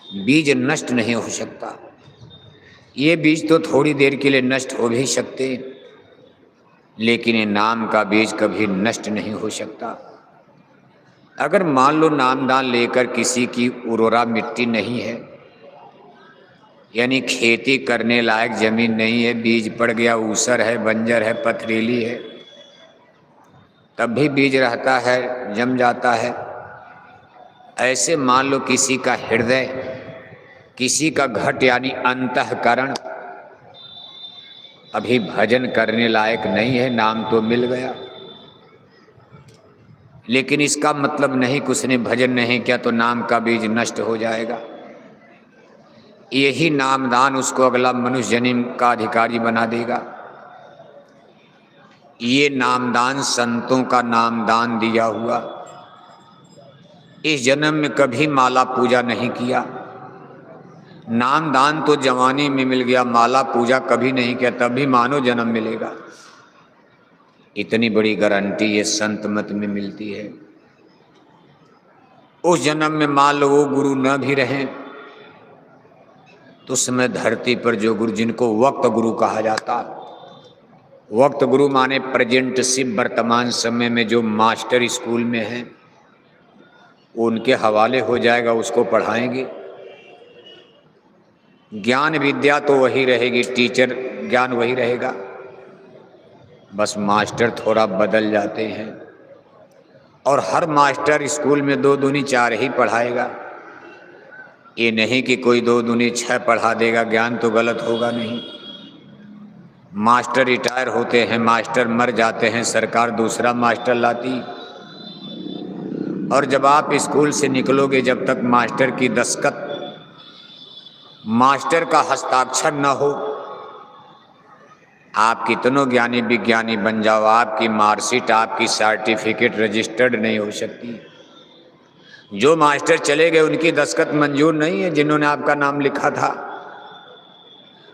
बीज नष्ट नहीं हो सकता। ये बीज तो थोड़ी देर के लिए नष्ट हो भी सकते, लेकिन ये नाम का बीज कभी नष्ट नहीं हो सकता। अगर मान लो नामदान लेकर किसी की उर्वरा मिट्टी नहीं है, यानी खेती करने लायक जमीन नहीं है, बीज पड़ गया, ऊसर है, बंजर है, पथरीली है, तब भी बीज रहता है, जम जाता है। ऐसे मान लो किसी का हृदय, किसी का घट यानी अंतःकरण अभी भजन करने लायक नहीं है, नाम तो मिल गया, लेकिन इसका मतलब नहीं कि उसने भजन नहीं किया तो नाम का बीज नष्ट हो जाएगा। यही नामदान उसको अगला मनुष्य जन्म का अधिकारी बना देगा। ये नामदान संतों का नामदान दिया हुआ, इस जन्म में कभी माला पूजा नहीं किया, नामदान तो जवानी में मिल गया, माला पूजा कभी नहीं किया, तभी मानो जन्म मिलेगा। इतनी बड़ी गारंटी ये संत मत में मिलती है। उस जन्म में मान लो वो गुरु न भी रहें तो उस समय धरती पर जो गुरु, जिनको वक्त गुरु कहा जाता, वक्त गुरु माने प्रेजेंट सिर्फ वर्तमान समय में जो मास्टर स्कूल में हैं उनके हवाले हो जाएगा, उसको पढ़ाएंगे। ज्ञान विद्या तो वही रहेगी, टीचर ज्ञान वही रहेगा, बस मास्टर थोड़ा बदल जाते हैं। और हर मास्टर स्कूल में 2 दूनी 4 ही पढ़ाएगा, ये नहीं कि कोई 2 दूनी 6 पढ़ा देगा, ज्ञान तो गलत होगा नहीं। मास्टर रिटायर होते हैं, मास्टर मर जाते हैं, सरकार दूसरा मास्टर लाती। और जब आप स्कूल से निकलोगे, जब तक मास्टर की दस्तखत, मास्टर का हस्ताक्षर न हो, आप कितनों ज्ञानी विज्ञानी बन जाओ, आपकी मार्कशीट, आपकी सर्टिफिकेट रजिस्टर्ड नहीं हो सकती। जो मास्टर चले गए उनकी दस्तखत मंजूर नहीं है, जिन्होंने आपका नाम लिखा था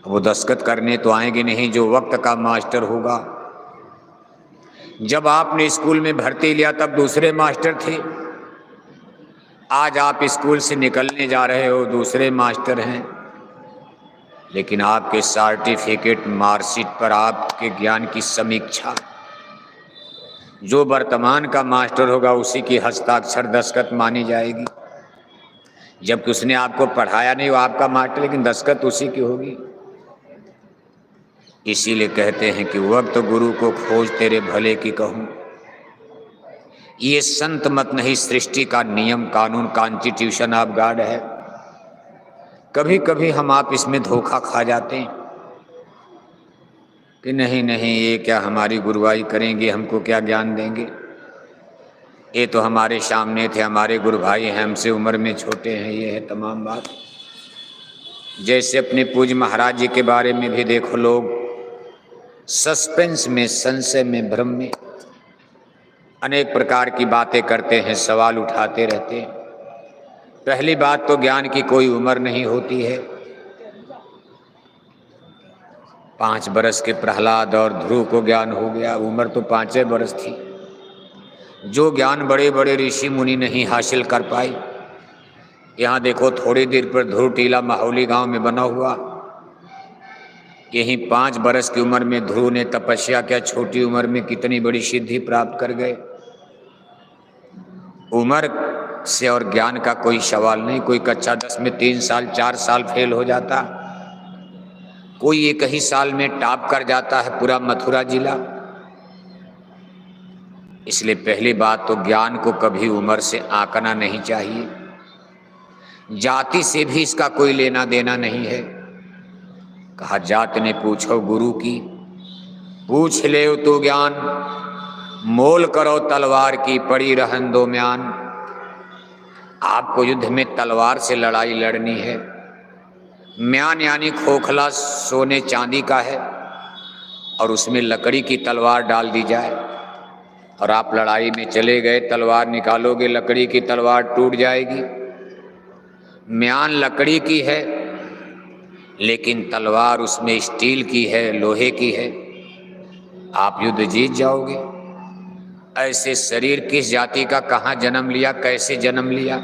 वो दस्तखत करने तो आएंगे नहीं, जो वक्त का मास्टर होगा। जब आपने स्कूल में भर्ती लिया तब दूसरे मास्टर थे, आज आप स्कूल से निकलने जा रहे हो, दूसरे मास्टर हैं, लेकिन आपके सर्टिफिकेट मार्कशीट पर आपके ज्ञान की समीक्षा, जो वर्तमान का मास्टर होगा उसी की हस्ताक्षर दस्तखत मानी जाएगी। जबकि उसने आपको पढ़ाया नहीं, वो आपका मास्टर, लेकिन दस्तखत उसी की होगी। इसीलिए कहते हैं कि वक्त गुरु को खोज तेरे भले की कहूँ। ये संत मत नहीं, सृष्टि का नियम कानून, कॉन्स्टिट्यूशन ऑफ गॉड है। कभी कभी हम आप इसमें धोखा खा जाते हैं कि नहीं नहीं, ये क्या हमारी गुरुवाई करेंगे, हमको क्या ज्ञान देंगे, ये तो हमारे सामने थे, हमारे गुरु भाई हैं, हमसे उम्र में छोटे हैं, ये है तमाम बात। जैसे अपने पूज्य महाराज जी के बारे में भी देखो, लोग सस्पेंस में, संशय में, भ्रम में अनेक प्रकार की बातें करते हैं, सवाल उठाते रहते हैं। पहली बात तो ज्ञान की कोई उम्र नहीं होती है। 5 बरस के प्रहलाद और ध्रुव को ज्ञान हो गया, उम्र तो 5 बरस थी। जो ज्ञान बड़े बड़े ऋषि मुनि नहीं हासिल कर पाए, यहाँ देखो थोड़ी देर पर ध्रुव टीला माहौली गांव में बना हुआ, यहीं 5 बरस की उम्र में ध्रुव ने तपस्या किया, छोटी उम्र में कितनी बड़ी सिद्धि प्राप्त कर गए। उम्र से और ज्ञान का कोई सवाल नहीं। कोई कक्षा 10 में 3 साल 4 साल फेल हो जाता, कोई 1 ही साल में टॉप कर जाता है पूरा मथुरा जिला। इसलिए पहली बात तो ज्ञान को कभी उम्र से आंकना नहीं चाहिए, जाति से भी इसका कोई लेना देना नहीं है। कहा जात ने पूछो गुरु की, पूछ ले तो ज्ञान, मोल करो तलवार की, पड़ी रहन दो म्यान। आपको युद्ध में तलवार से लड़ाई लड़नी है, म्यान यानी खोखला सोने चांदी का है और उसमें लकड़ी की तलवार डाल दी जाए और आप लड़ाई में चले गए, तलवार निकालोगे, लकड़ी की तलवार टूट जाएगी। म्यान लकड़ी की है लेकिन तलवार उसमें स्टील की है, लोहे की है, आप युद्ध जीत जाओगे। ऐसे शरीर किस जाति का कहाँ जन्म लिया, कैसे जन्म लिया,